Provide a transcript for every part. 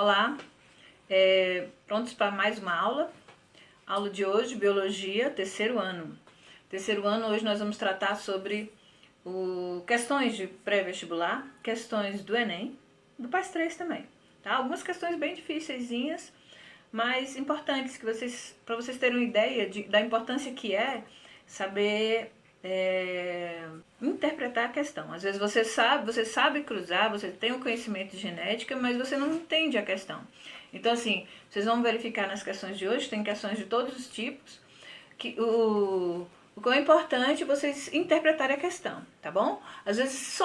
Olá, prontos para mais uma aula? Aula de hoje, Biologia, terceiro ano. Terceiro ano, hoje nós vamos tratar sobre questões de pré-vestibular, questões do Enem, do PAS 3 também. Tá? Algumas questões bem dificilzinhas, mas importantes, para vocês terem uma ideia da importância que é saber interpretar a questão. Às vezes você sabe cruzar, você tem um conhecimento de genética, mas você não entende a questão. Então, assim, vocês vão verificar nas questões de hoje, tem questões de todos os tipos, que o que é importante vocês interpretarem a questão, tá bom? Às vezes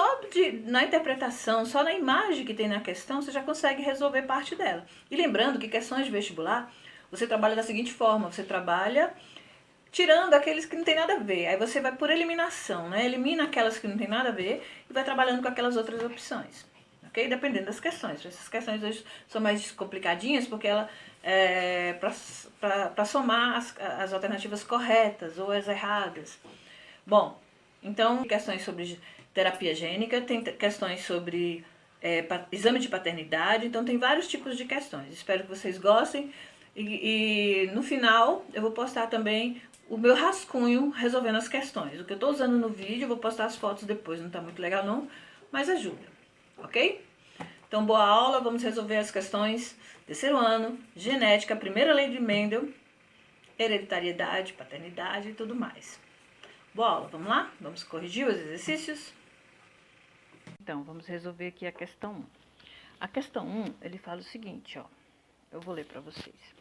na interpretação, só na imagem que tem na questão, você já consegue resolver parte dela. E lembrando que questões de vestibular, você trabalha da seguinte forma, você trabalha tirando aqueles que não tem nada a ver. Aí você vai por eliminação, né? Elimina aquelas que não tem nada a ver e vai trabalhando com aquelas outras opções. Ok? Dependendo das questões. Essas questões hoje são mais complicadinhas porque ela para somar as alternativas corretas ou as erradas. Bom, então questões sobre terapia gênica, tem questões sobre exame de paternidade, então tem vários tipos de questões. Espero que vocês gostem e no final eu vou postar também o meu rascunho resolvendo as questões. O que eu estou usando no vídeo, eu vou postar as fotos depois, não está muito legal não, mas ajuda, ok? Então, boa aula, vamos resolver as questões terceiro ano, genética, primeira lei de Mendel, hereditariedade, paternidade e tudo mais. Boa aula, vamos lá? Vamos corrigir os exercícios? Então, vamos resolver aqui a questão 1. A questão 1, ele fala o seguinte, ó. Eu vou ler para vocês.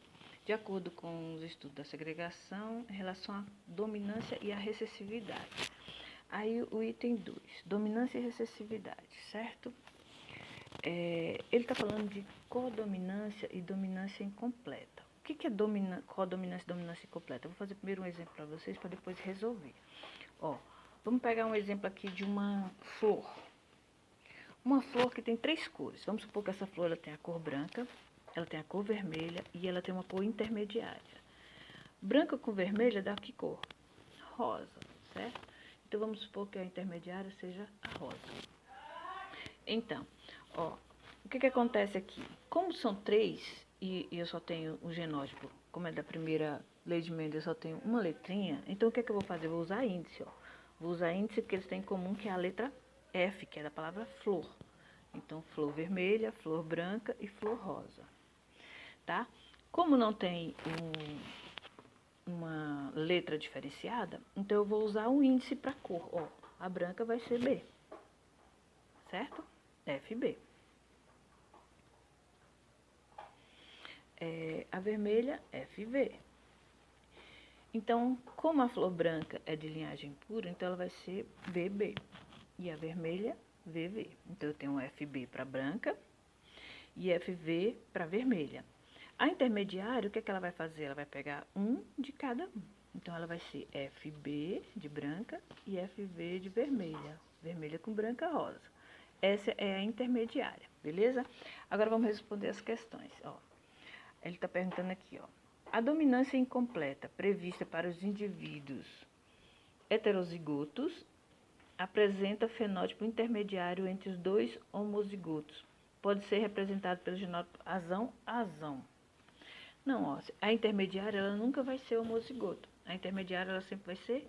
De acordo com os estudos da segregação, em relação à dominância e à recessividade. Aí o item 2, dominância e recessividade, certo? Ele está falando de codominância e dominância incompleta. O que é codominância e dominância incompleta? Eu vou fazer primeiro um exemplo para vocês, para depois resolver. Ó, vamos pegar um exemplo aqui de uma flor. Uma flor que tem 3 cores. Vamos supor que essa flor ela tem a cor branca, ela tem a cor vermelha e ela tem uma cor intermediária. Branca com vermelha dá que cor? Rosa, certo? Então, vamos supor que a intermediária seja a rosa. Então, ó, o que acontece aqui? Como são 3 e eu só tenho o genótipo, como é da primeira lei de Mendel, eu só tenho uma letrinha, então o que eu vou fazer? Eu vou usar índice, ó. Vou usar índice porque eles têm em comum, que é a letra F, que é da palavra flor. Então, flor vermelha, flor branca e flor rosa, tá? Como não tem uma letra diferenciada, então eu vou usar um índice para cor. Ó, a branca vai ser B, certo? FB. A vermelha, FV. Então, como a flor branca é de linhagem pura, então ela vai ser BB. E a vermelha, VV. Então, eu tenho um FB para branca e FV para vermelha. A intermediária, o que ela vai fazer? Ela vai pegar um de cada um. Então, ela vai ser FB de branca e FV de vermelha. Vermelha com branca, rosa. Essa é a intermediária, beleza? Agora, vamos responder as questões, ó. Ele está perguntando aqui, ó. A dominância incompleta prevista para os indivíduos heterozigotos apresenta fenótipo intermediário entre os 2 homozigotos. Pode ser representado pelo genótipo azão. Não, ó, a intermediária ela nunca vai ser homozigoto. A intermediária ela sempre vai ser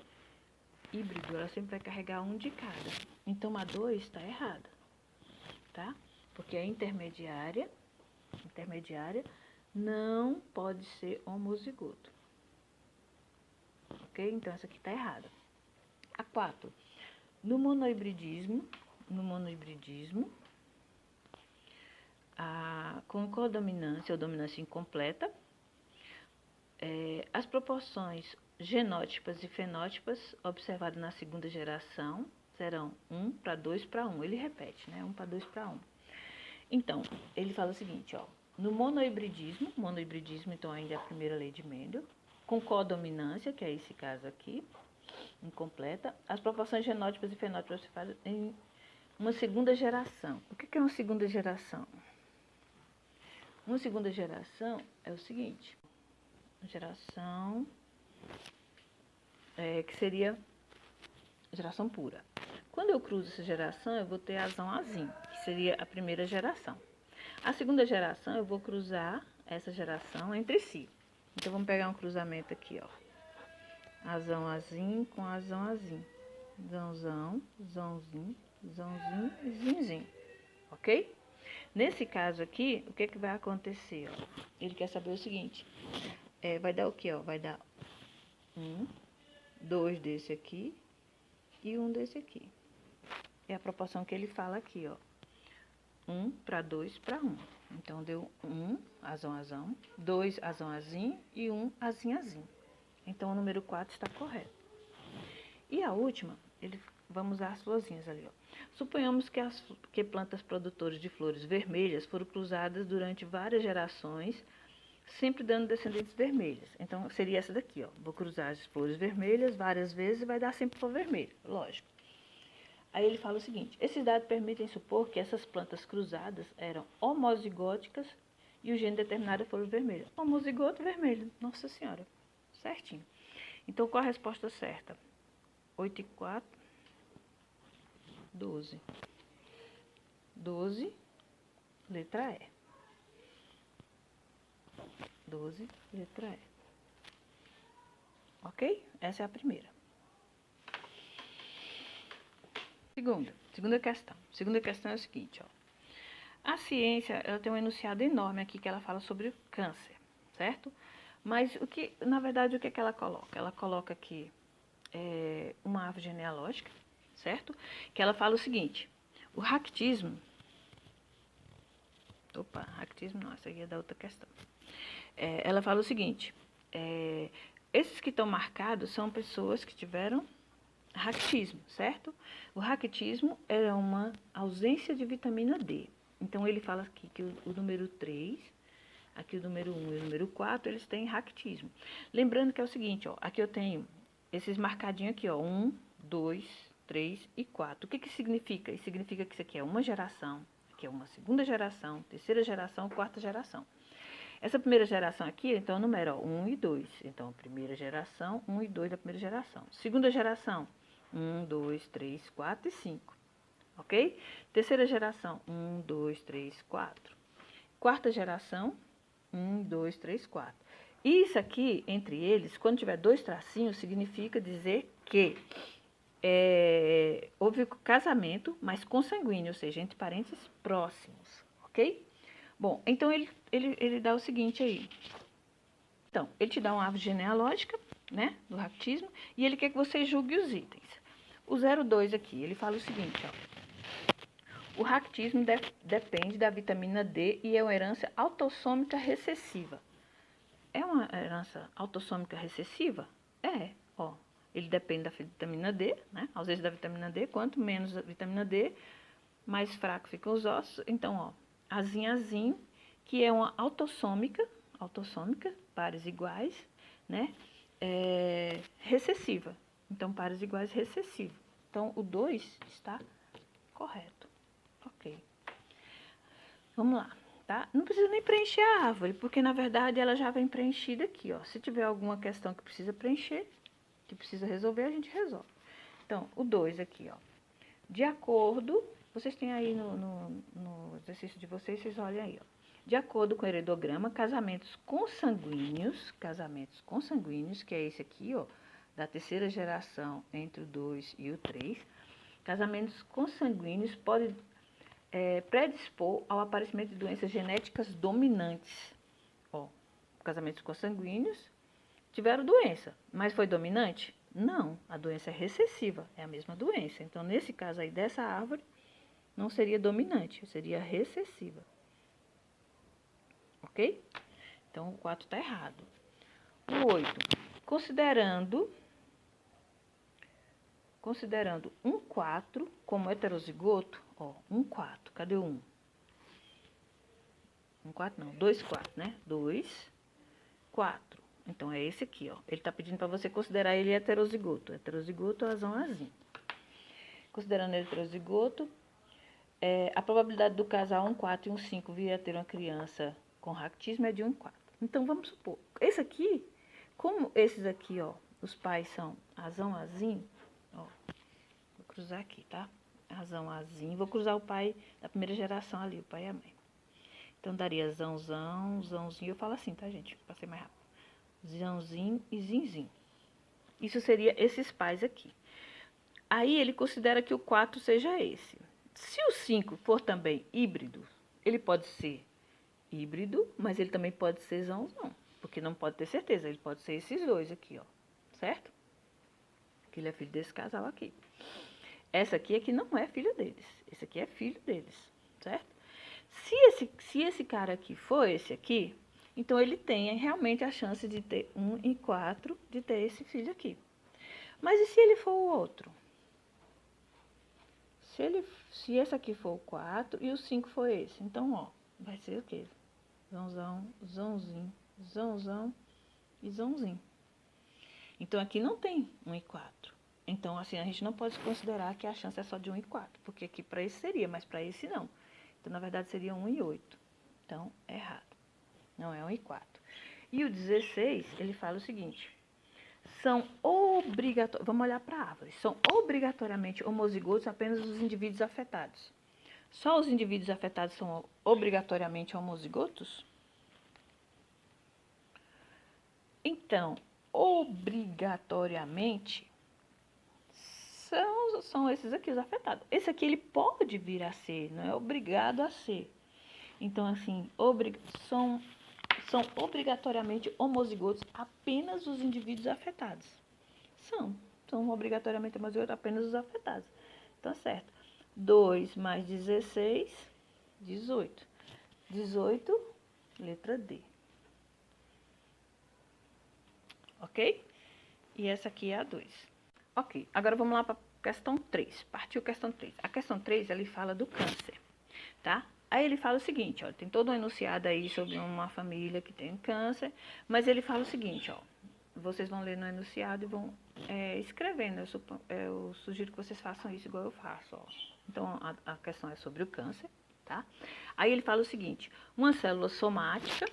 híbrido, ela sempre vai carregar um de cada. Então, a 2 está errada, tá? Porque a intermediária não pode ser homozigoto. Ok? Então, essa aqui está errada. A 4. No monohibridismo, com codominância ou dominância incompleta, as proporções genótipas e fenótipas observadas na segunda geração serão 1 para 2 para 1. Ele repete, né? 1 para 2 para 1. Então, ele fala o seguinte, ó. No monohibridismo, então ainda é a primeira lei de Mendel, com codominância, que é esse caso aqui, incompleta, as proporções genótipas e fenótipas se fazem em uma segunda geração. O que é uma segunda geração? Uma segunda geração é o seguinte, geração que seria geração pura. Quando eu cruzo essa geração, eu vou ter azão azinho, que seria a primeira geração. A segunda geração, eu vou cruzar essa geração entre si. Então, vamos pegar um cruzamento aqui, ó. Azão, azim com azão, azim. Zãozão, zãozinho, zãozinho e zinzinho. Ok? Nesse caso aqui, o que vai acontecer, ó? Ele quer saber o seguinte. Vai dar o quê, ó? Vai dar 1, 2 desse aqui e 1 desse aqui. É a proporção que ele fala aqui, ó. 1 para 2 para 1. Então, deu 1, azão, azão, 2, azão, azim e 1, azim, azim. Então, o número 4 está correto. E a última, vamos usar as florzinhas ali, ó. Suponhamos que plantas produtoras de flores vermelhas foram cruzadas durante várias gerações, sempre dando descendentes vermelhas. Então, seria essa daqui, ó. Vou cruzar as flores vermelhas várias vezes e vai dar sempre flor vermelha, lógico. Aí ele fala o seguinte: esses dados permitem supor que essas plantas cruzadas eram homozigóticas e o gene determinado é flor vermelha. Homozigoto vermelho, nossa senhora, certinho. Então, qual a resposta certa? 8 e 4, 12. 12, letra E. 12, letra E. Ok? Essa é a primeira. Segunda questão. Segunda questão é o seguinte, ó. A ciência, ela tem um enunciado enorme aqui que ela fala sobre o câncer, certo? Mas, na verdade, o que ela coloca? Ela coloca aqui uma árvore genealógica, certo? Que ela fala o seguinte: o ractismo... Opa, ractismo não, essa aqui é da outra questão. Ela fala o seguinte: esses que estão marcados são pessoas que tiveram ractismo, certo? O ractismo é uma ausência de vitamina D. Então, ele fala aqui que o número 3, aqui o número 1 e o número 4, eles têm ractismo. Lembrando que é o seguinte, ó, aqui eu tenho esses marcadinhos aqui, ó, 1, 2, 3 e 4. O que significa? Isso significa que isso aqui é uma geração, aqui é uma segunda geração, terceira geração, quarta geração. Essa primeira geração aqui, então, número 1 e 2. Então, primeira geração, 1 e 2 da primeira geração. Segunda geração, 1, 2, 3, 4 e 5. Ok? Terceira geração, 1, 2, 3, 4. Quarta geração, 1, 2, 3, 4. Isso aqui, entre eles, quando tiver 2 tracinhos, significa dizer que houve casamento, mas consanguíneo, ou seja, entre parentes próximos. Ok? Bom, então ele dá o seguinte aí. Então, ele te dá uma árvore genealógica, né, do ractismo, e ele quer que você julgue os itens. O 02 aqui, ele fala o seguinte, ó. O ractismo depende da vitamina D e é uma herança autossômica recessiva. É uma herança autossômica recessiva? Ó. Ele depende da vitamina D, né, a ausência da vitamina D. Quanto menos a vitamina D, mais fraco ficam os ossos. Então, ó, azinho, que é uma autossômica, pares iguais, né? Recessiva. Então, pares iguais recessivo. Então, o 2 está correto. Ok. Vamos lá, tá? Não precisa nem preencher a árvore, porque, na verdade, ela já vem preenchida aqui, ó. Se tiver alguma questão que precisa preencher, que precisa resolver, a gente resolve. Então, o 2 aqui, ó. De acordo... Vocês têm aí no exercício de vocês olhem aí, ó. De acordo com o heredograma, casamentos consanguíneos, que é esse aqui, ó, da terceira geração entre o 2 e o 3, casamentos consanguíneos podem predispor ao aparecimento de doenças genéticas dominantes. Ó, casamentos consanguíneos tiveram doença, mas foi dominante? Não, a doença é recessiva, é a mesma doença. Então, nesse caso aí dessa árvore, não seria dominante, seria recessiva. Ok? Então, o 4 está errado. O 8. Considerando um 4 como heterozigoto, ó, um 4. Cadê o 1? Um 4 não, 2, 4, né? 2, 4. Então, é esse aqui, ó. Ele está pedindo para você considerar ele heterozigoto. Heterozigoto, azão, azinho. Considerando ele heterozigoto, a probabilidade do casal 1, 4 e 1, 5 vir a ter uma criança com ractismo é de 1 em 4. Então, vamos supor, esse aqui, como esses aqui, ó, os pais são azão, azinho, ó, vou cruzar aqui, tá? Azão, azinho, vou cruzar o pai da primeira geração ali, o pai e a mãe. Então, daria zãozão, zãozinho. Eu falo assim, tá, gente? Passei mais rápido. Zãozinho e zinzinho. Isso seria esses pais aqui. Aí, ele considera que o 4 seja esse. Se o 5 for também híbrido, ele pode ser híbrido, mas ele também pode ser zãozão. Porque não pode ter certeza, ele pode ser esses dois aqui, ó. Certo? Que ele é filho desse casal aqui. Essa aqui é que não é filho deles. Esse aqui é filho deles, certo? Se esse cara aqui for esse aqui, então ele tem realmente a chance de ter 1 e 4, de ter esse filho aqui. Mas e se ele for o outro? Se esse aqui for o 4 e o 5 for esse, então, ó, vai ser o quê? Zãozão, zãozinho, zãozão e zãozinho. Então, aqui não tem 1 e 4. Então, assim, a gente não pode considerar que a chance é só de 1 e 4, porque aqui para esse seria, mas para esse não. Então, na verdade, seria 1 e 8. Então, é errado. Não é 1 e 4. E o 16, ele fala o seguinte: são obrigatórios, vamos olhar para a árvore, são obrigatoriamente homozigotos apenas os indivíduos afetados. Só os indivíduos afetados são obrigatoriamente homozigotos? Então, obrigatoriamente, são esses aqui os afetados. Esse aqui ele pode vir a ser, não é obrigado a ser. Então, assim, são obrigatoriamente homozigotos apenas os indivíduos afetados. São obrigatoriamente homozigotos apenas os afetados. Então, certo. 2 mais 16, 18. 18, letra D. Ok? E essa aqui é a 2. Ok, agora vamos lá para a questão 3. Partiu questão 3. A questão 3, ele fala do câncer, tá? Aí ele fala o seguinte, ó, tem todo um enunciado aí sobre uma família que tem câncer, mas ele fala o seguinte, ó, vocês vão ler no enunciado e vão escrevendo, eu sugiro que vocês façam isso igual eu faço, ó. Então, a questão é sobre o câncer, tá? Aí ele fala o seguinte, uma célula somática,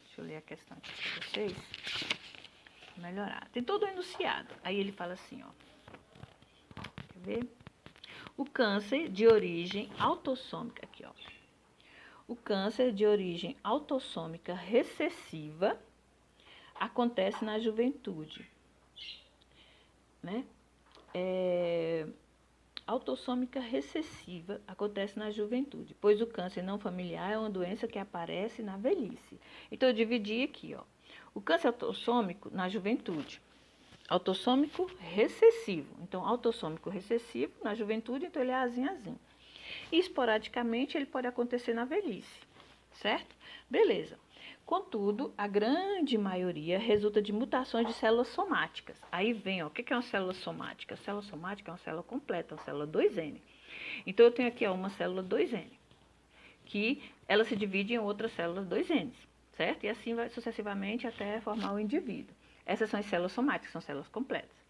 deixa eu ler a questão aqui para vocês, melhorar. Tem todo o enunciado. Aí ele fala assim, ó. Quer ver? O câncer de origem autossômica, aqui, ó. O câncer de origem autossômica recessiva acontece na juventude, né? Autossômica recessiva acontece na juventude, pois o câncer não familiar é uma doença que aparece na velhice. Então, eu dividi aqui, ó. O câncer autossômico na juventude. Autossômico recessivo. Então, autossômico recessivo na juventude, então ele é azinho. E esporadicamente ele pode acontecer na velhice, certo? Beleza. Contudo, a grande maioria resulta de mutações de células somáticas. Aí vem, ó, o que é uma célula somática? A célula somática é uma célula completa, uma célula 2N. Então, eu tenho aqui, ó, uma célula 2N, que ela se divide em outras células 2N, certo? E assim vai sucessivamente até formar o indivíduo. Essas são as células somáticas, são células completas.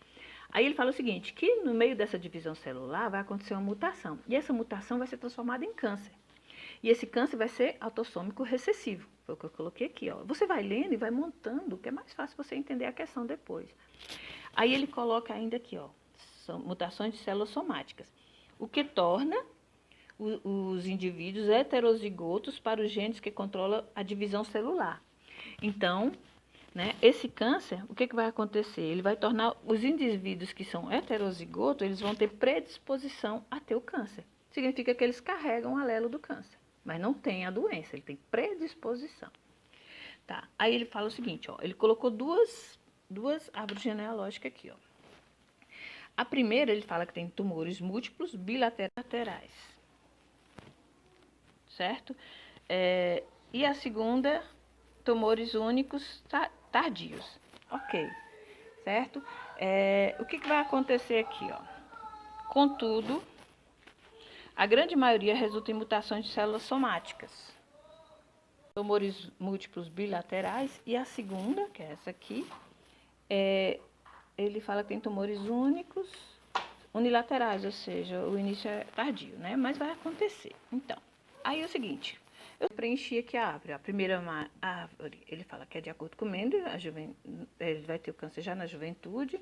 Aí ele fala o seguinte, que no meio dessa divisão celular vai acontecer uma mutação. E essa mutação vai ser transformada em câncer. E esse câncer vai ser autossômico recessivo. Foi o que eu coloquei aqui, ó. Você vai lendo e vai montando, que é mais fácil você entender a questão depois. Aí ele coloca ainda aqui, ó, são mutações de células somáticas. O que torna os indivíduos heterozigotos para os genes que controlam a divisão celular. Então, né, esse câncer, o que vai acontecer? Ele vai tornar os indivíduos que são heterozigotos, eles vão ter predisposição a ter o câncer. Significa que eles carregam o alelo do câncer, mas não tem a doença, ele tem predisposição. Tá? Aí ele fala o seguinte, ó, ele colocou duas árvores genealógicas aqui, ó. A primeira, ele fala que tem tumores múltiplos bilaterais, certo? E a segunda, tumores únicos tardios. Ok, certo? O que vai acontecer aqui, ó? Contudo, a grande maioria resulta em mutações de células somáticas. Tumores múltiplos bilaterais. E a segunda, que é essa aqui, ele fala que tem tumores únicos unilaterais, ou seja, o início é tardio, né? Mas vai acontecer. Então, aí é o seguinte, eu preenchi aqui a árvore. A primeira árvore, ele fala que é de acordo com Mendel, ele vai ter o câncer já na juventude,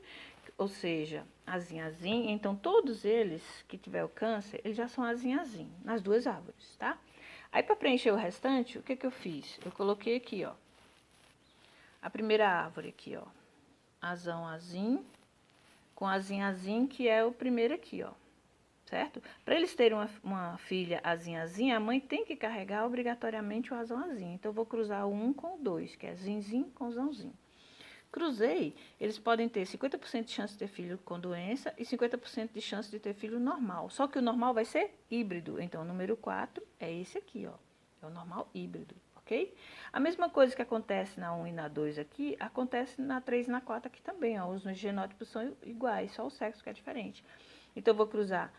ou seja, azinho. Então, todos eles que tiver o câncer, eles já são azinho, nas duas árvores, tá? Aí, para preencher o restante, o que eu fiz? Eu coloquei aqui, ó, a primeira árvore aqui, ó, azão, azim, com azim, azim, que é o primeiro aqui, ó, certo? Para eles terem uma filha azim, azim, a mãe tem que carregar obrigatoriamente o azão, azim. Então, eu vou cruzar o 1 com o 2, que é zinzim com zãozinho. Cruzei, eles podem ter 50% de chance de ter filho com doença e 50% de chance de ter filho normal. Só que o normal vai ser híbrido. Então, o número 4 é esse aqui, ó. É o normal híbrido, ok? A mesma coisa que acontece na 1 e na 2 aqui, acontece na 3 e na 4 aqui também, ó. Os genótipos são iguais, só o sexo que é diferente. Então, eu vou cruzar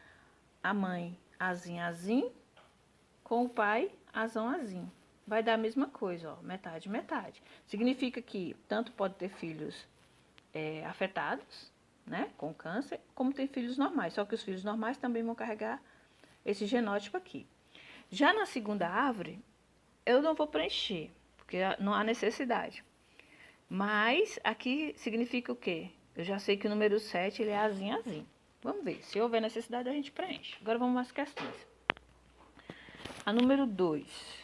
a mãe azim, azim, com o pai azão, azim. Vai dar a mesma coisa, ó, metade, metade. Significa que tanto pode ter filhos afetados, né, com câncer, como tem filhos normais. Só que os filhos normais também vão carregar esse genótipo aqui. Já na segunda árvore, eu não vou preencher, porque não há necessidade. Mas aqui significa o quê? Eu já sei que o número 7 ele é azim, azim. Vamos ver, se houver necessidade a gente preenche. Agora vamos às questões. A número 2.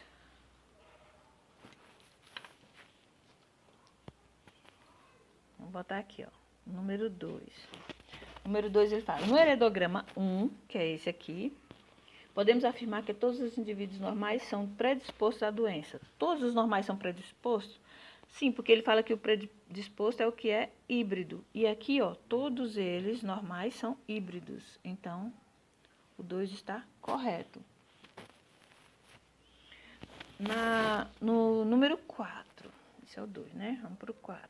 Vamos botar aqui, ó. Número 2. Número 2 ele fala, no heredograma 1, que é esse aqui, podemos afirmar que todos os indivíduos normais são predispostos à doença. Todos os normais são predispostos? Sim, porque ele fala que o predisposto é o que é híbrido. E aqui, ó, todos eles normais são híbridos. Então, o 2 está correto. No número 4, esse é o 2, né? Vamos para o 4.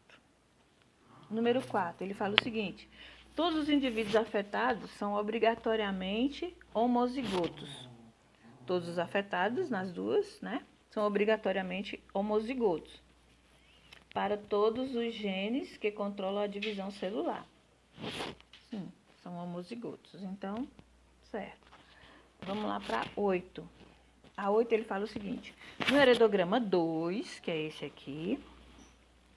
Número 4, ele fala o seguinte: todos os indivíduos afetados são obrigatoriamente homozigotos. Todos os afetados, nas duas, né, são obrigatoriamente homozigotos para todos os genes que controlam a divisão celular. Sim, são homozigotos. Então, certo. Vamos lá para 8. A 8 ele fala o seguinte: no heredograma 2, que é esse aqui,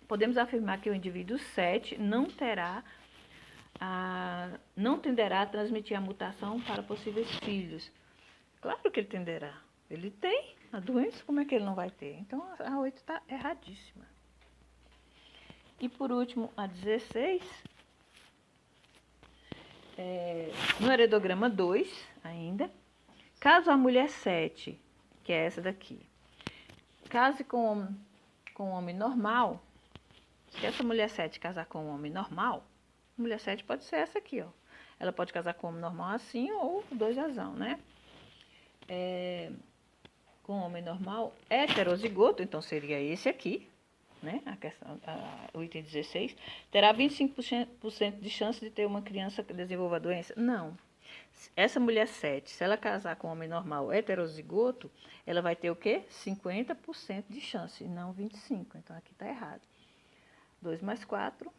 podemos afirmar que o indivíduo 7 não tenderá a transmitir a mutação para possíveis filhos. Claro que ele tenderá. Ele tem a doença, como é que ele não vai ter? Então, a 8 está erradíssima. E por último, a 16. No heredograma 2, ainda, caso a mulher 7, que é essa daqui, case com um homem normal, se essa mulher 7 casar com um homem normal, a mulher 7 pode ser essa aqui, ó. Ela pode casar com um homem normal assim ou 2 azão, né? Com um homem normal heterozigoto, então seria esse aqui, né? O item 16, terá 25% de chance de ter uma criança que desenvolva a doença? Não. Essa mulher 7, se ela casar com um homem normal heterozigoto, ela vai ter o quê? 50% de chance, não 25%. Então, aqui está errado. 2 mais 4,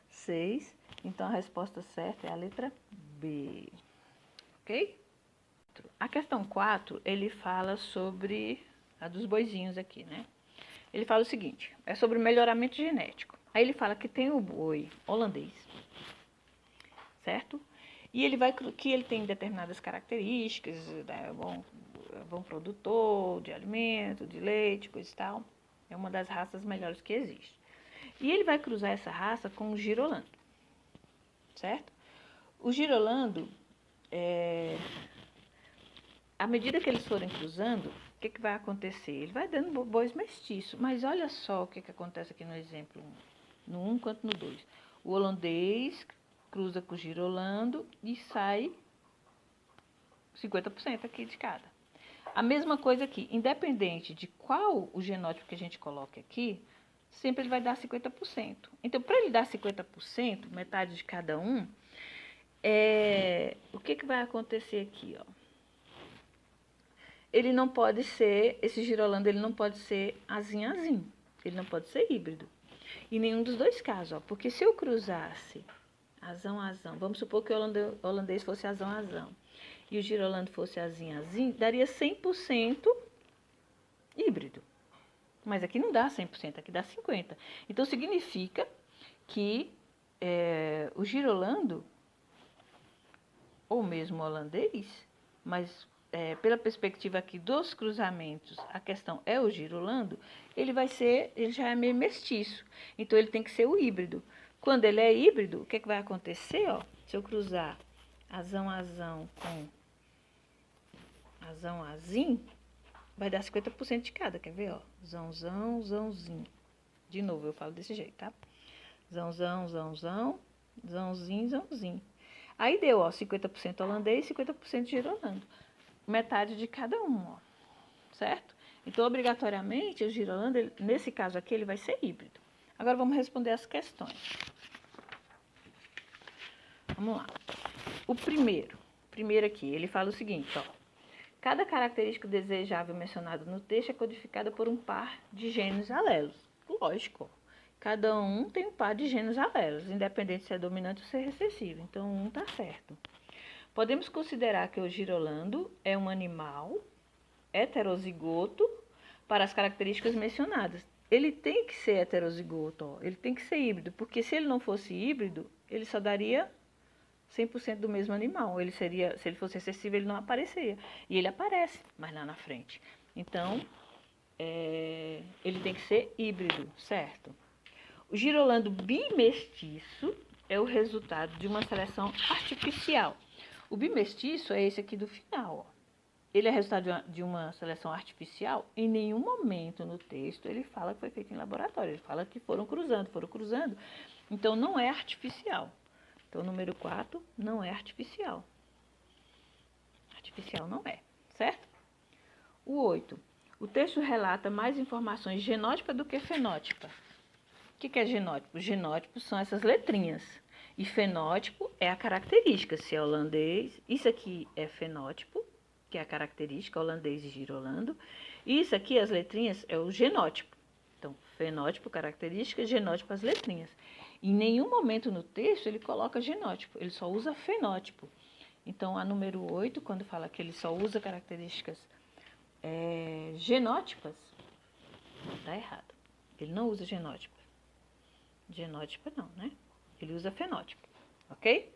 6. Então, a resposta certa é a letra B. Ok? A questão 4, ele fala sobre a dos boizinhos aqui, né? Ele fala o seguinte, é sobre melhoramento genético. Aí ele fala que tem o boi holandês, certo? E ele que ele tem determinadas características, né? Bom produtor de alimento, de leite, coisa e tal. É uma das raças melhores que existe. E ele vai cruzar essa raça com o girolando, certo? O girolando, à medida que eles forem cruzando, o que vai acontecer? Ele vai dando bois mestiços. Mas olha só o que acontece aqui no exemplo 1, no 1 quanto no 2. O holandês cruza com o girolando e sai 50% aqui de cada. A mesma coisa aqui, independente de qual o genótipo que a gente coloque aqui, sempre ele vai dar 50%. Então, para ele dar 50%, metade de cada um, o que vai acontecer aqui, ó? Ele não pode ser, esse girolando, ele não pode ser azim-azim. Ele não pode ser híbrido. Em nenhum dos dois casos, ó. Porque se eu cruzasse azão-azão, vamos supor que o holandês fosse azão-azão, e o girolando fosse azim-azim, daria 100% híbrido. Mas aqui não dá 100%, aqui dá 50%. Então, significa que o girolando, ou mesmo o holandês, mas pela perspectiva aqui dos cruzamentos, a questão é o girolando, ele já é meio mestiço. Então, ele tem que ser o híbrido. Quando ele é híbrido, o que vai acontecer? Ó, se eu cruzar azão com azim, vai dar 50% de cada, quer ver? Ó? Zãozinho. De novo, eu falo desse jeito, tá? Zãozinho. Aí deu, ó, 50% holandês e 50% girolando. Metade de cada um, ó. Certo? Então, obrigatoriamente, o girolando, nesse caso aqui, ele vai ser híbrido. Agora, vamos responder as questões. Vamos lá. O primeiro aqui, ele fala o seguinte, ó. Cada característica desejável mencionada no texto é codificada por um par de gênios alelos. Lógico, cada um tem um par de gênios alelos, independente se é dominante ou se é recessivo. Então, um tá certo. Podemos considerar que o girolando é um animal heterozigoto para as características mencionadas. Ele tem que ser heterozigoto, ó. Ele tem que ser híbrido, porque se ele não fosse híbrido, ele só daria 100% do mesmo animal. Se ele fosse excessivo, ele não apareceria. E ele aparece mais lá na frente. Então, ele tem que ser híbrido, certo? O girolando bimestiço é o resultado de uma seleção artificial. O bimestiço é esse aqui do final, ó. Ele é resultado de uma seleção artificial. Em nenhum momento no texto ele fala que foi feito em laboratório. Ele fala que foram cruzando. Então, não é artificial. Então, o número 4 não é artificial. Artificial não é, certo? O 8. O texto relata mais informações genótipa do que fenótipa. O que é genótipo? Genótipo são essas letrinhas. E fenótipo é a característica. Se é holandês, isso aqui é fenótipo, que é a característica, holandês e girolando. E isso aqui, as letrinhas, é o genótipo. Então, fenótipo, característica, genótipo, as letrinhas. Em nenhum momento no texto ele coloca genótipo, ele só usa fenótipo. Então, a número 8, quando fala que ele só usa características genótipas, está errado. Ele não usa genótipo. Genótipa não, né? Ele usa fenótipo, ok?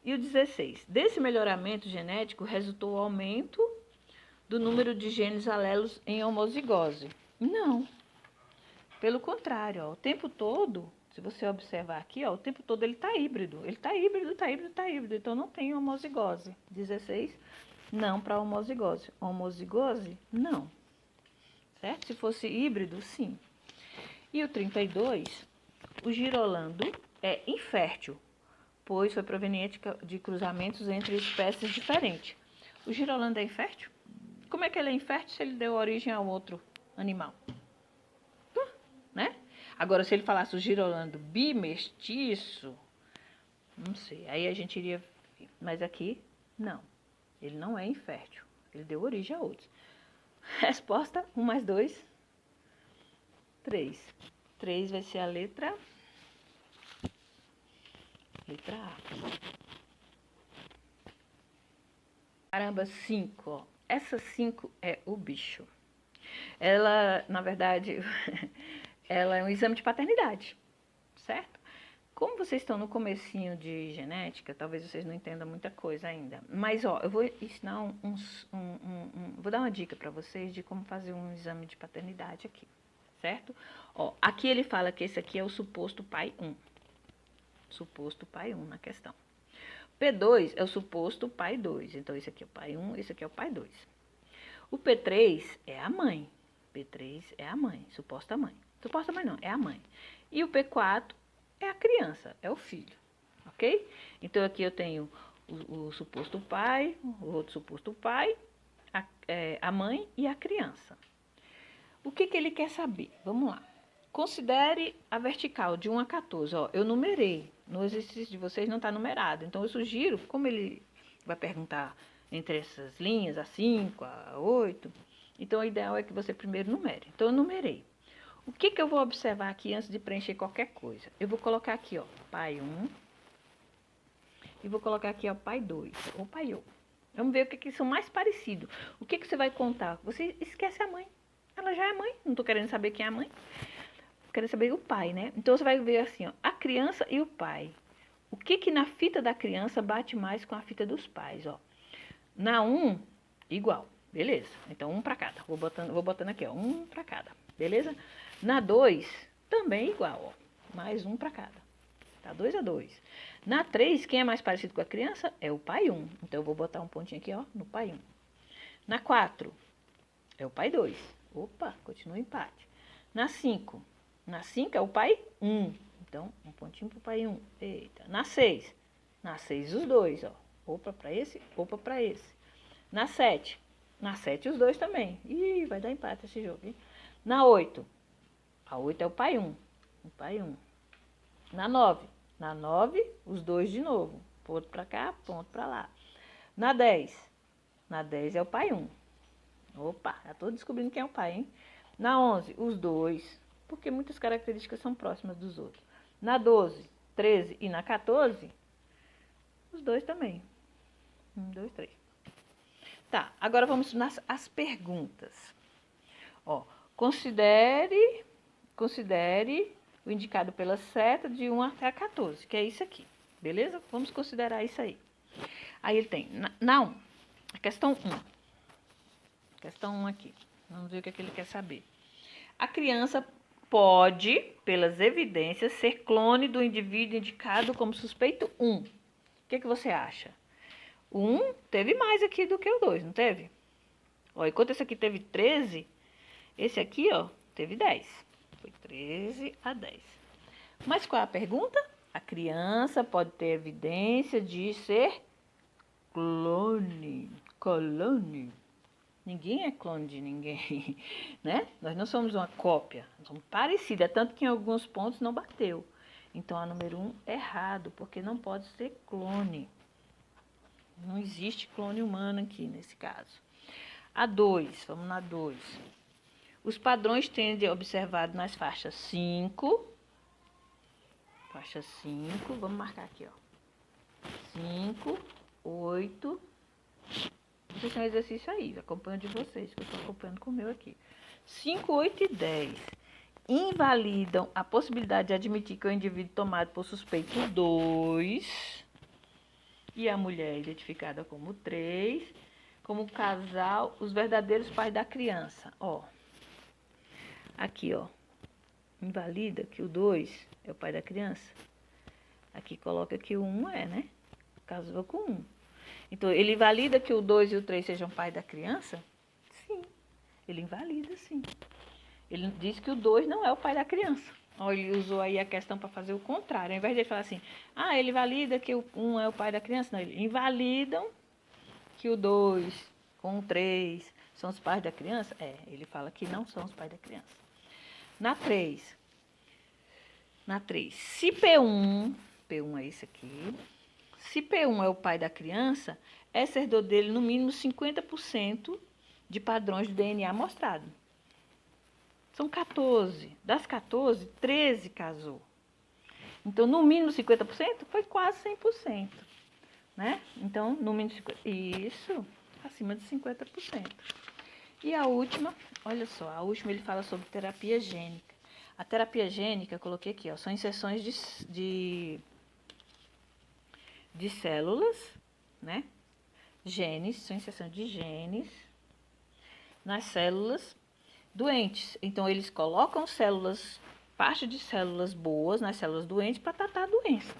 E o 16. Desse melhoramento genético resultou o aumento do número de genes alelos em homozigose. Não. Pelo contrário, ó, o tempo todo, se você observar aqui, ó, o tempo todo ele está híbrido. Ele está híbrido. Então, não tem homozigose. 16, não para homozigose. Homozigose, não. Certo? Se fosse híbrido, sim. E o 32, o girolando é infértil, pois foi proveniente de cruzamentos entre espécies diferentes. O girolando é infértil? Como é que ele é infértil se ele deu origem a outro animal? Né? Agora, se ele falasse o girolando bimestiço, não sei, aí a gente iria... Mas aqui, não. Ele não é infértil. Ele deu origem a outros. Resposta, 1 mais 2, 3. 3 vai ser a letra A. Caramba, 5, ó. Essa 5 é o bicho. Ela, na verdade, ela é um exame de paternidade, certo? Como vocês estão no comecinho de genética, talvez vocês não entendam muita coisa ainda. Mas, ó, eu vou ensinar vou dar uma dica para vocês de como fazer um exame de paternidade aqui, certo? Ó, aqui ele fala que esse aqui é o suposto pai 1. Suposto pai 1 na questão. P2 é o suposto pai 2. Então, esse aqui é o pai 1, esse aqui é o pai 2. O P3 é a mãe. P3 é a mãe, suposta mãe. Suposta mãe não, é a mãe. E o P4 é a criança, é o filho, ok? Então, aqui eu tenho o suposto pai, o outro suposto pai, a mãe e a criança. O que ele quer saber? Vamos lá. Considere a vertical de 1 a 14. Ó, eu numerei. No exercício de vocês não está numerado. Então, eu sugiro, como ele vai perguntar entre essas linhas, a 5, a 8, então o ideal é que você primeiro numere. Então, eu numerei. O que eu vou observar aqui antes de preencher qualquer coisa? Eu vou colocar aqui, ó, pai 1. E vou colocar aqui, ó, pai 2, ou pai 1. Vamos ver o que são mais parecidos. O que você vai contar? Você esquece a mãe. Ela já é mãe. Não estou querendo saber quem é a mãe. Quero saber o pai, né? Então, você vai ver assim, ó, a criança e o pai. O que na fita da criança bate mais com a fita dos pais, ó? Na 1, igual. Beleza. Então, um para cada. Vou botando aqui, ó. Um para cada. Beleza? Na 2, também igual, ó. Mais um para cada. Tá? 2 a 2. Na 3, quem é mais parecido com a criança é o pai 1. Então, eu vou botar um pontinho aqui, ó, no pai 1. Na 4, é o pai 2. Opa, continua o empate. Na 5 é o pai 1. Então, um pontinho pro pai 1. Eita. Na 6 os dois, ó. Opa para esse, opa para esse. Na 7 os dois também. Ih, vai dar empate esse jogo, hein? Na 8, a 8 é o pai 1. O pai 1. Na 9, os dois de novo. Ponto para cá, ponto para lá. Na 10 é o pai 1. Opa, já estou descobrindo quem é o pai, hein? Na 11, os dois, porque muitas características são próximas dos outros. Na 12, 13 e na 14, os dois também. 1, 2, 3. Tá, agora vamos nas as perguntas. Ó, considere o indicado pela seta de 1 até a 14, que é isso aqui. Beleza? Vamos considerar isso aí. Aí ele tem, na 1, a questão 1. Questão 1 aqui. Vamos ver o que, é que ele quer saber. A criança pode, pelas evidências, ser clone do indivíduo indicado como suspeito 1. O que, é que você acha? O 1 teve mais aqui do que o 2, não teve? Ó, enquanto esse aqui teve 13, esse aqui, ó, teve 10. Foi 13 a 10. Mas qual é a pergunta? A criança pode ter evidência de ser clone. Ninguém é clone de ninguém, né? Nós não somos uma cópia, nós somos parecidos, tanto que em alguns pontos não bateu. Então, a número 1 é errado, porque não pode ser clone. Não existe clone humano aqui, nesse caso. A 2, vamos na 2. Os padrões tendem observados nas faixas 5. Faixa 5, vamos marcar aqui, ó. 5, 8. Vocês têm um exercício aí, acompanho de vocês, que eu estou acompanhando com o meu aqui. 5, 8 e 10 invalidam a possibilidade de admitir que o indivíduo tomado por suspeito 2 e a mulher identificada como 3, como casal, os verdadeiros pais da criança. Ó, aqui, ó, invalida que o 2 é o pai da criança. Aqui coloca que o 1 é, né? Casou com 1. Então, ele invalida que o 2 e o 3 sejam pai da criança? Sim, ele invalida, sim. Ele diz que o 2 não é o pai da criança. Ó, ele usou aí a questão para fazer o contrário. Ao invés de ele falar assim, ele valida que o 1 é o pai da criança, não, ele invalidam que o 2 com o 3 são os pais da criança? Ele fala que não são os pais da criança. Na 3, se P1 é esse aqui, se P1 é o pai da criança, é herdor dele no mínimo 50% de padrões de DNA mostrado. São 14. Das 14, 13 casou. Então, no mínimo 50% foi quase 100%. Né? Então, no mínimo 50%. Isso, acima de 50%. E a última, olha só, a última ele fala sobre terapia gênica. A terapia gênica, eu coloquei aqui, ó, são inserções de células, né? Genes, são inserções de genes nas células doentes. Então, eles colocam parte de células boas nas células doentes para tratar a doença.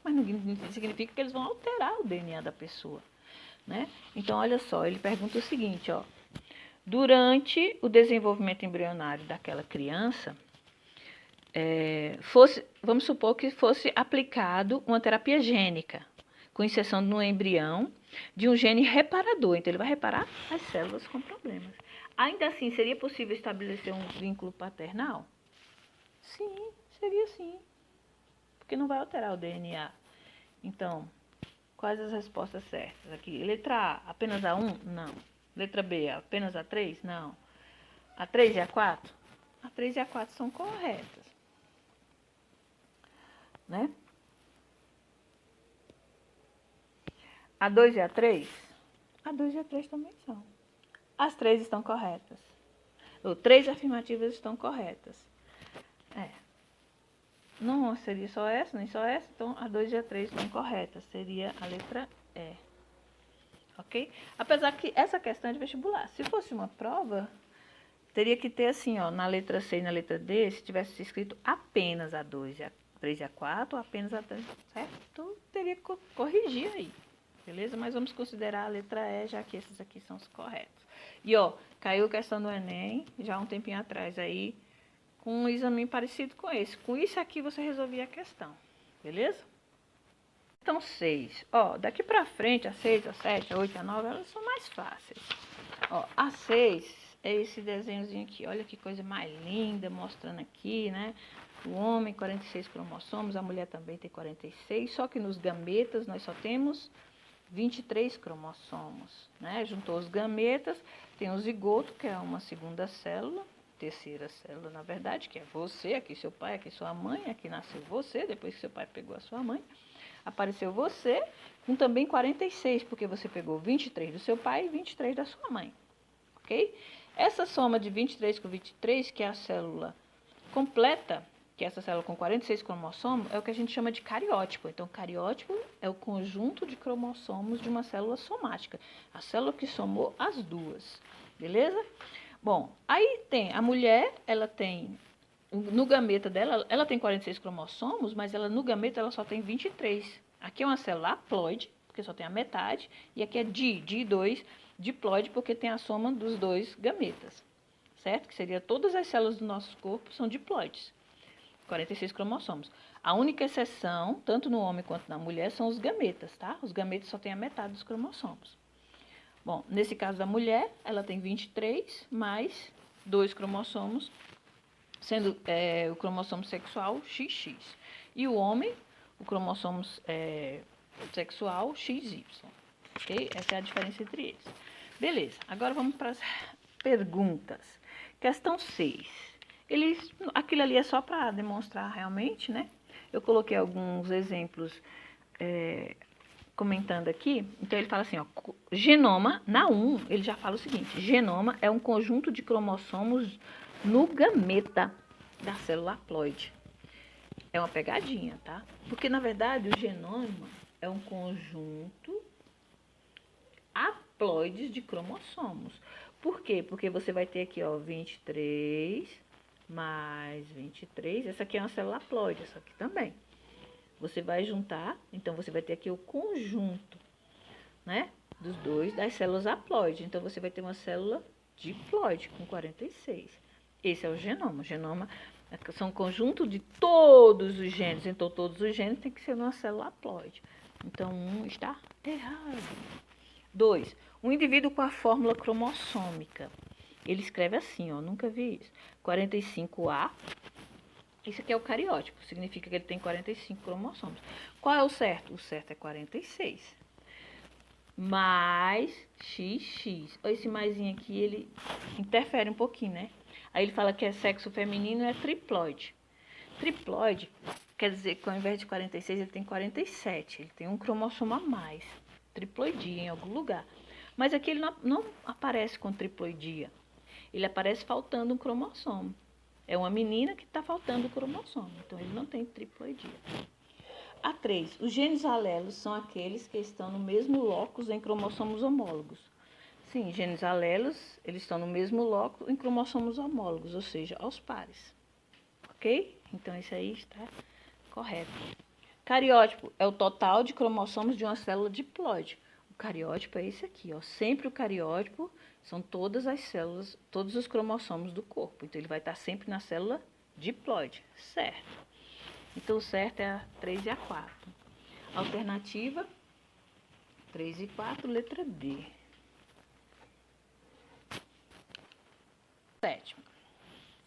Mas não significa que eles vão alterar o DNA da pessoa, né? Então, olha só, ele pergunta o seguinte, ó. Durante o desenvolvimento embrionário daquela criança, vamos supor que fosse aplicado uma terapia gênica, com inserção no embrião de um gene reparador. Então, ele vai reparar as células com problemas. Ainda assim, seria possível estabelecer um vínculo paternal? Sim, seria sim. Porque não vai alterar o DNA. Então, quais as respostas certas aqui? Letra A, apenas a 1? Não. Letra B, apenas a 3? Não. A 3 e a 4? A 3 e a 4 são corretas. Né? A 2 e a 3? A 2 e a 3 também são. As 3 estão corretas. Ou 3 afirmativas estão corretas. Não seria só essa, nem só essa. Então, a 2 e a 3 estão corretas. Seria a letra E. ok? Apesar que essa questão é de vestibular. Se fosse uma prova, teria que ter assim, ó, na letra C e na letra D, se tivesse escrito apenas a 2, a 3 e a 4, ou apenas a 3, certo? Então, teria que corrigir aí, beleza? Mas vamos considerar a letra E, já que esses aqui são os corretos. E, ó, caiu a questão do Enem, já há um tempinho atrás aí, com um exame parecido com esse. Com isso aqui, você resolvia a questão, beleza? Então, 6. Ó, daqui pra frente, a 6, a 7, a 8, a 9, elas são mais fáceis. Ó, a 6 é esse desenhozinho aqui. Olha que coisa mais linda, mostrando aqui, né? O homem, 46 cromossomos, a mulher também tem 46, só que nos gametas nós só temos 23 cromossomos, né? Juntou os gametas, tem o zigoto, que é uma segunda célula, terceira célula, na verdade, que é você, aqui seu pai, aqui sua mãe, aqui nasceu você, depois que seu pai pegou a sua mãe, apareceu você, com também 46, porque você pegou 23 do seu pai e 23 da sua mãe, ok? Essa soma de 23 com 23, que é a célula completa, que é essa célula com 46 cromossomos, é o que a gente chama de cariótipo. Então, cariótipo é o conjunto de cromossomos de uma célula somática, a célula que somou as duas, beleza? Bom, aí tem a mulher, ela tem, no gameta dela, ela tem 46 cromossomos, mas ela no gameta ela só tem 23. Aqui é uma célula haploide, porque só tem a metade, e aqui é di2, diploide, porque tem a soma dos dois gametas, certo? Que seria todas as células do nosso corpo são diploides, 46 cromossomos. A única exceção, tanto no homem quanto na mulher, são os gametas, tá? Os gametas só têm a metade dos cromossomos. Bom, nesse caso da mulher, ela tem 23 mais 2 cromossomos, sendo o cromossomo sexual XX. E o homem, o cromossomo sexual XY. Ok? Essa é a diferença entre eles. Beleza, agora vamos para as perguntas. Questão 6. Aquilo ali é só para demonstrar realmente, né? Eu coloquei alguns exemplos comentando aqui. Então, ele fala assim, ó, genoma, na 1, ele já fala o seguinte, genoma é um conjunto de cromossomos no gameta da célula haploide. É uma pegadinha, tá? Porque, na verdade, o genoma é um conjunto haploides de cromossomos. Por quê? Porque você vai ter aqui, ó, 23 mais 23. Essa aqui é uma célula haploide, essa aqui também. Você vai juntar, então você vai ter aqui o conjunto, né, dos dois, das células haploides. Então, você vai ter uma célula diploide com 46. Esse é o genoma. O genoma são um conjunto de todos os genes. Então, todos os genes tem que ser uma célula haploide. Então, 1 está errado. 2. Um indivíduo com a fórmula cromossômica. Ele escreve assim, ó, nunca vi isso. 45A. Isso aqui é o cariótipo, significa que ele tem 45 cromossomos. Qual é o certo? O certo é 46. Mais XX. Esse maisinho aqui, ele interfere um pouquinho, né? Aí ele fala que é sexo feminino, é triploide. Triploide quer dizer que ao invés de 46, ele tem 47. Ele tem um cromossomo a mais. Triploidia em algum lugar. Mas aqui ele não aparece com triploidia. Ele aparece faltando um cromossomo. É uma menina que está faltando o cromossomo. Então, ele não tem triploidia. A 3. Os genes alelos são aqueles que estão no mesmo locus em cromossomos homólogos. Sim, genes alelos, eles estão no mesmo locus em cromossomos homólogos, ou seja, aos pares. Ok? Então, isso aí está correto. Cariótipo é o total de cromossomos de uma célula diploide. O cariótipo é esse aqui, ó. Sempre o cariótipo são todas as células, todos os cromossomos do corpo. Então, ele vai estar sempre na célula diploide, certo? Então, o certo é a 3 e a 4. Alternativa, 3 e 4, letra D.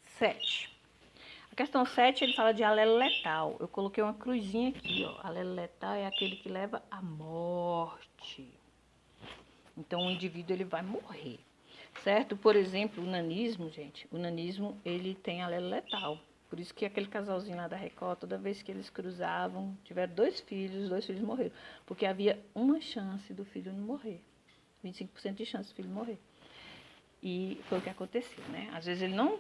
7. A questão 7, ele fala de alelo letal. Eu coloquei uma cruzinha aqui, ó. Alelo letal é aquele que leva à morte. Então, o indivíduo, ele vai morrer, certo? Por exemplo, o nanismo, gente, o nanismo, ele tem alelo letal. Por isso que aquele casalzinho lá da Record, toda vez que eles cruzavam, tiveram 2 filhos, os 2 filhos morreram. Porque havia uma chance do filho não morrer. 25% de chance do filho morrer. E foi o que aconteceu, né? Às vezes ele não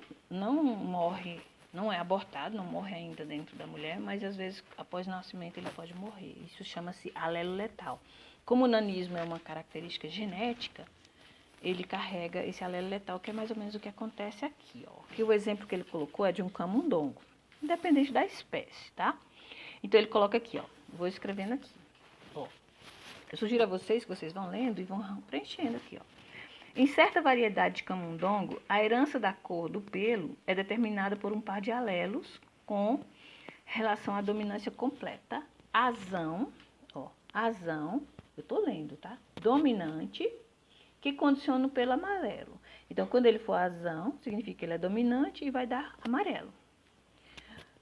morre, não é abortado, não morre ainda dentro da mulher, mas às vezes após o nascimento ele pode morrer. Isso chama-se alelo letal. Como o nanismo é uma característica genética, ele carrega esse alelo letal, que é mais ou menos o que acontece aqui, ó. Que o exemplo que ele colocou é de um camundongo, independente da espécie, tá? Então, ele coloca aqui, ó. Vou escrevendo aqui, ó. Eu sugiro a vocês que vocês vão lendo e vão preenchendo aqui, ó. Em certa variedade de camundongo, a herança da cor do pelo é determinada por um par de alelos com relação à dominância completa. Azão, ó, azão, eu tô lendo, tá? Dominante, que condiciona o pelo amarelo. Então, quando ele for azão, significa que ele é dominante e vai dar amarelo.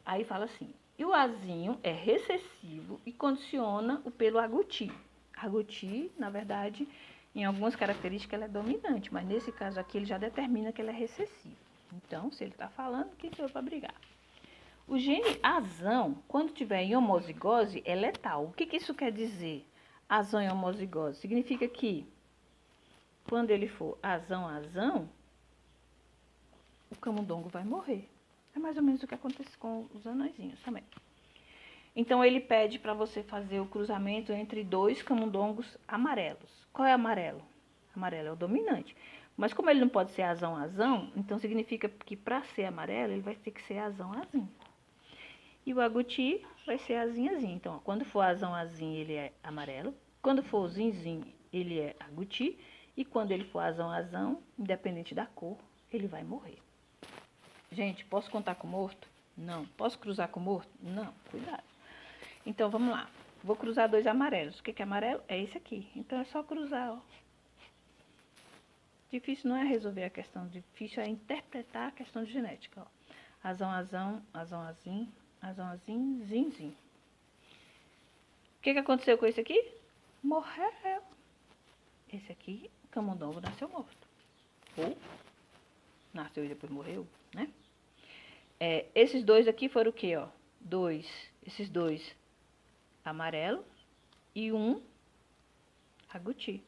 Aí fala assim, e o azinho é recessivo e condiciona o pelo agouti. Agouti, na verdade, em algumas características ela é dominante, mas nesse caso aqui ele já determina que ele é recessivo. Então, se ele está falando, quem sou eu para brigar? O gene azão, quando tiver em homozigose, é letal. O que isso quer dizer? Azão em homozigose significa que quando ele for azão, o camundongo vai morrer. É mais ou menos o que acontece com os anõezinhos também. Então, ele pede para você fazer o cruzamento entre dois camundongos amarelos. Qual é amarelo? Amarelo é o dominante. Mas como ele não pode ser azão, então significa que para ser amarelo, ele vai ter que ser azão. E o agouti vai ser azinho. Então, ó, quando for azão, ele é amarelo. Quando for zinzim, ele é agouti. E quando ele for azão, independente da cor, ele vai morrer. Gente, posso contar com morto? Não. Posso cruzar com morto? Não. Cuidado. Então, vamos lá. Vou cruzar dois amarelos. O que é amarelo? É esse aqui. Então, é só cruzar, ó. Difícil não é resolver a questão. Difícil é interpretar a questão de genética, ó. Azão, zinzim. O que aconteceu com esse aqui? Morreu. Esse aqui, camundongo, nasceu morto. Ou nasceu e depois morreu, né? Esses dois aqui foram o quê, ó? Esses dois amarelo e um agouti.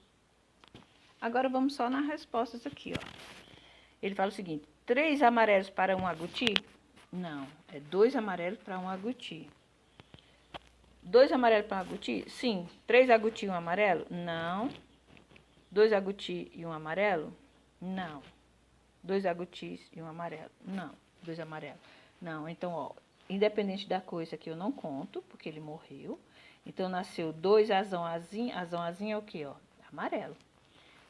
Agora vamos só nas respostas aqui, ó. Ele fala o seguinte: 3 amarelos para um agouti? Não, é 2 amarelos para um agouti. 2 amarelos para um agouti? Sim. 3 agouti e um amarelo? Não. 2 agouti e um amarelo? Não. 2 agoutis e um amarelo? Não. 2 amarelos? Não. Então, ó, independente da cor, isso aqui eu não conto, porque ele morreu. Então, nasceu 2 azão-azinho. Azão-azinho é o quê, ó? Amarelo.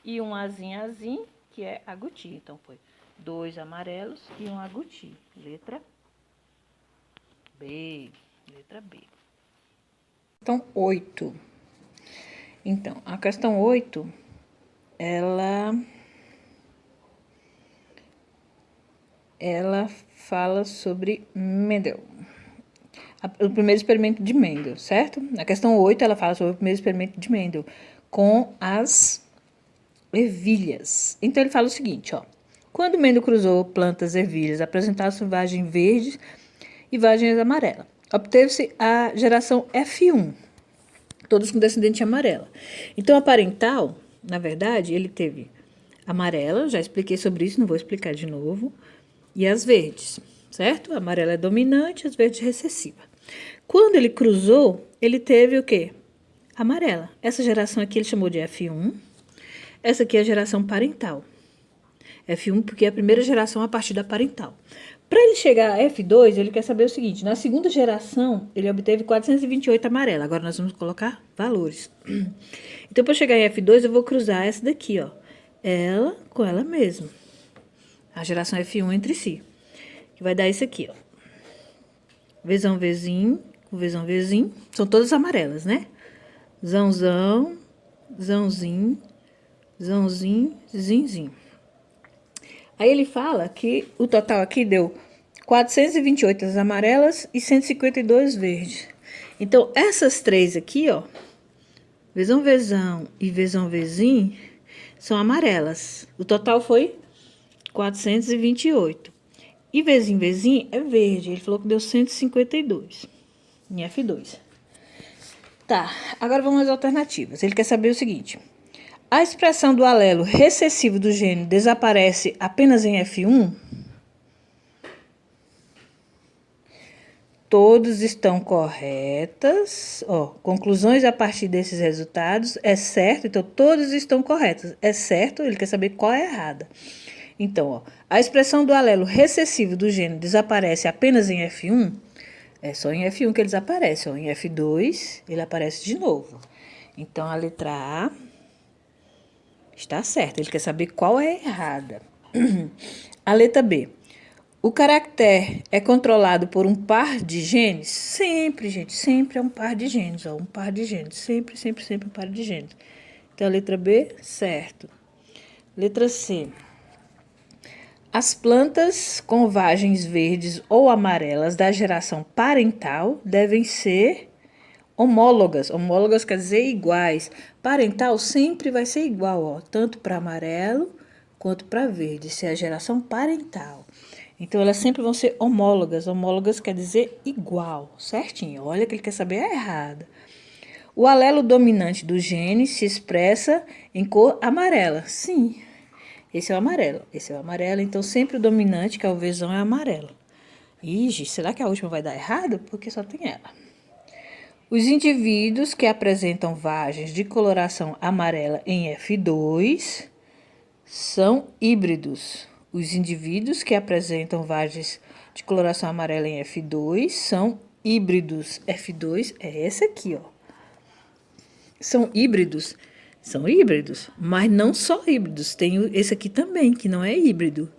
E um azinho, que é agouti. Então, foi 2 amarelos e um agouti. Letra B. Letra B. Questão 8. Então, a questão 8, ela fala sobre Mendel. O primeiro experimento de Mendel, certo? Na questão 8, ela fala sobre o primeiro experimento de Mendel com as ervilhas. Então, ele fala o seguinte, ó. Quando Mendel cruzou plantas ervilhas, apresentaram-se vagem verde e vagens amarela. Obteve-se a geração F1, todos com descendente amarela. Então, a parental, na verdade, ele teve amarela, já expliquei sobre isso, não vou explicar de novo, e as verdes, certo? A amarela é dominante, as verdes recessiva. Quando ele cruzou, ele teve o quê? Amarela. Essa geração aqui ele chamou de F1. Essa aqui é a geração parental. F1 porque é a primeira geração a partir da parental. Para ele chegar a F2, ele quer saber o seguinte: na segunda geração, ele obteve 428 amarela. Agora nós vamos colocar valores. Então, para chegar em F2, eu vou cruzar essa daqui, ó. Ela com ela mesma. A geração F1 entre si. Que vai dar isso aqui, ó. Vzão, Vzinho, com Vzão, Vzinho. São todas amarelas, né? Zãozão, zãozinho, zãozinho, zinzinho. Aí ele fala que o total aqui deu 428 as amarelas e 152 verdes. Então, essas três aqui, ó, Vzão, Vzão e Vzão, Vzinho, são amarelas. O total foi 428. E Vzinho, Vzinho é verde. Ele falou que deu 152 em F2. Tá, agora vamos às alternativas. Ele quer saber o seguinte: a expressão do alelo recessivo do gene desaparece apenas em F1? todos estão corretas. Ó, conclusões a partir desses resultados é certo, então todos estão corretos. É certo, ele quer saber qual é a errada. Então, ó, a expressão do alelo recessivo do gene desaparece apenas em F1. É só em F1 que ele desaparece. Ó, em F2 ele aparece de novo. Então, a letra A está certa. Ele quer saber qual é a errada. A letra B. O caractere é controlado por um par de genes? Sempre, gente, sempre é um par de genes, ó, um par de genes, sempre, sempre, sempre um par de genes. Então, a letra B, certo. Letra C. As plantas com vagens verdes ou amarelas da geração parental devem ser homólogas. Homólogas quer dizer iguais. Parental sempre vai ser igual, ó, tanto para amarelo quanto para verde, se é a geração parental. Então, elas sempre vão ser homólogas. Homólogas quer dizer igual, certinho. Olha que ele quer saber a errada. O alelo dominante do gene se expressa em cor amarela. Sim, esse é o amarelo. Esse é o amarelo, então sempre o dominante, que é o Vzão, é amarelo. Ixi, será que a última vai dar errado? Porque só tem ela. Os indivíduos que apresentam vagens de coloração amarela em F2 são híbridos. Os indivíduos que apresentam vagens de coloração amarela em F2 são híbridos. F2 é esse aqui, ó. São híbridos, mas não só híbridos. Tem esse aqui também, que não é híbrido.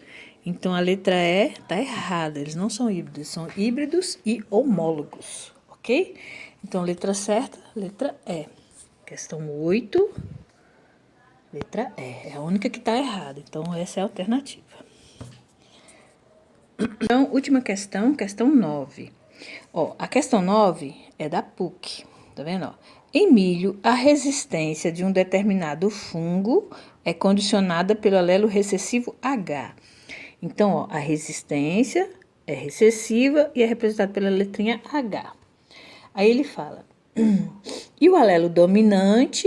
Então, a letra E está errada. Eles não são híbridos, são híbridos e homólogos, ok? Então, letra certa, letra E. Questão 8, letra E. É a única que está errada. Então, essa é a alternativa. Então, última questão, questão 9. Ó, a questão 9 é da PUC, tá vendo? Ó? Em milho, a resistência de um determinado fungo é condicionada pelo alelo recessivo H. Então, ó, a resistência é recessiva e é representada pela letrinha H. Aí ele fala, e o alelo dominante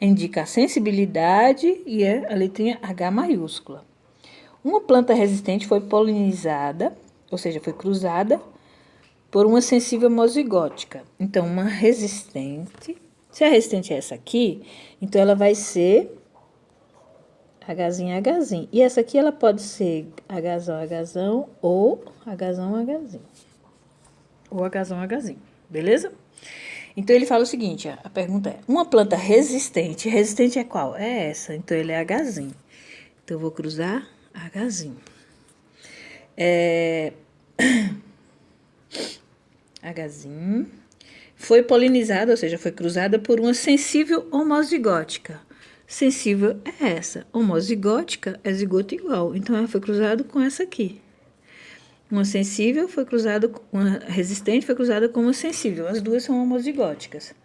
indica a sensibilidade e é a letrinha H maiúscula. Uma planta resistente foi polinizada, ou seja, foi cruzada por uma sensível homozigótica. Então, uma resistente, se a resistente é essa aqui, então ela vai ser Hzinho, Hzinho. E essa aqui ela pode ser Hzão, Hzão ou Hzão, Hzinho. Ou Hzão, Hzinho, beleza? Então, ele fala o seguinte, a pergunta é, uma planta resistente é qual? É essa, então ele é Hzinho. Então, eu vou cruzar Hzinho. Hzinho. Foi polinizada, ou seja, foi cruzada por uma sensível homozigótica. Sensível é essa. Homozigótica é zigoto igual. Então, ela foi cruzada com essa aqui. Uma sensível foi cruzada com uma resistente, foi cruzada com uma sensível. As duas são homozigóticas.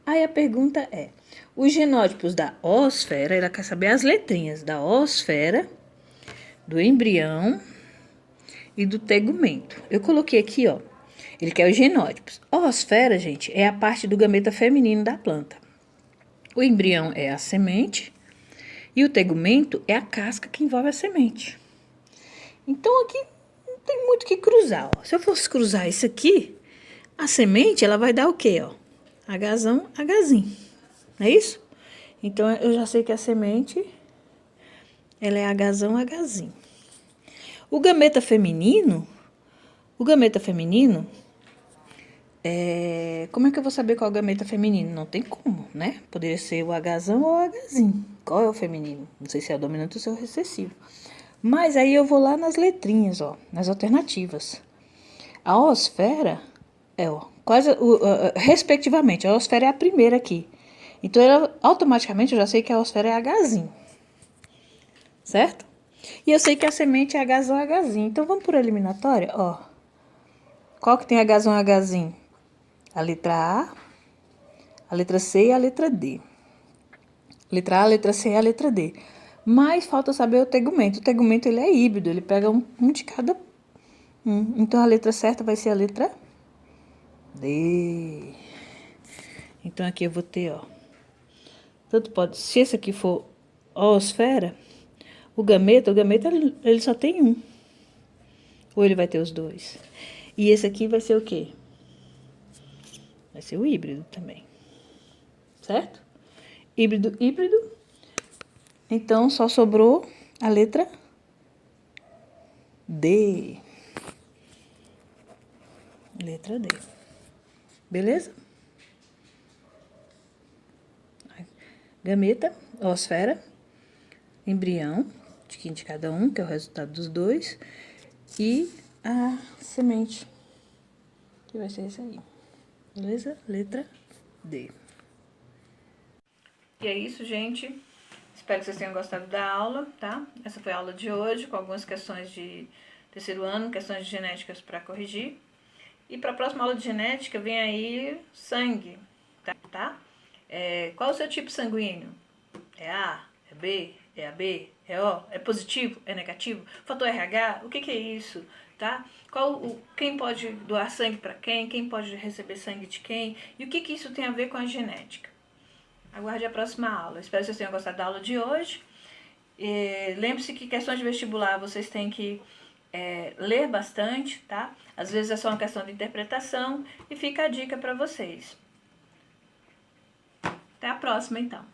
Aí a pergunta é, os genótipos da oosfera, ela quer saber as letrinhas da oosfera, do embrião e do tegumento. Eu coloquei aqui, ó, ele quer os genótipos. A oosfera, gente, é a parte do gameta feminino da planta. O embrião é a semente e o tegumento é a casca que envolve a semente. Então, aqui não tem muito o que cruzar, ó. Se eu fosse cruzar isso aqui, a semente, ela vai dar o quê, ó? Hzão, Hzinho. Não é isso? Então, eu já sei que a semente, ela é Hzão, Hzinho. O gameta feminino, como é que eu vou saber qual é o gameta feminino? Não tem como, né? Poderia ser o Hzão ou o Hzinho. Qual é o feminino? Não sei se é o dominante ou se é o recessivo. Mas aí eu vou lá nas letrinhas, ó, nas alternativas. A oosfera respectivamente, a oosfera é a primeira aqui. Então, automaticamente, eu já sei que a oosfera é Hzinho. Certo? E eu sei que a semente é Hzão, Hzinho. Então, vamos por eliminatória, ó. Qual que tem Hzão, Hzinho? A letra A, a letra C e a letra D. Letra A, a letra C e a letra D. Mas falta saber o tegumento. O tegumento, ele é híbrido, ele pega um de cada um. Então, a letra certa vai ser a letra D. Então, aqui eu vou ter, ó. Tanto pode, se esse aqui for oosfera, o gameta ele só tem um. Ou ele vai ter os dois? E esse aqui vai ser o quê? Vai ser o híbrido também. Certo? Híbrido, híbrido. Então, só sobrou a letra D. Letra D. Beleza? Gameta, oosfera, embrião, tiquinho de cada um, que é o resultado dos dois, e a semente, que vai ser esse aí. Beleza? Letra D. E é isso, gente. Espero que vocês tenham gostado da aula, tá? Essa foi a aula de hoje, com algumas questões de terceiro ano, questões de genéticas para corrigir. E para a próxima aula de genética vem aí sangue, tá? Qual o seu tipo sanguíneo? É A? É B? É AB? É O? É positivo? É negativo? Fator RH? O que é isso? Tá? Quem pode doar sangue para quem? Quem pode receber sangue de quem? E o que isso tem a ver com a genética? Aguarde a próxima aula. Espero que vocês tenham gostado da aula de hoje. Lembre-se que questões de vestibular vocês têm que ler bastante, tá? Às vezes é só uma questão de interpretação e fica a dica para vocês. Até a próxima, então.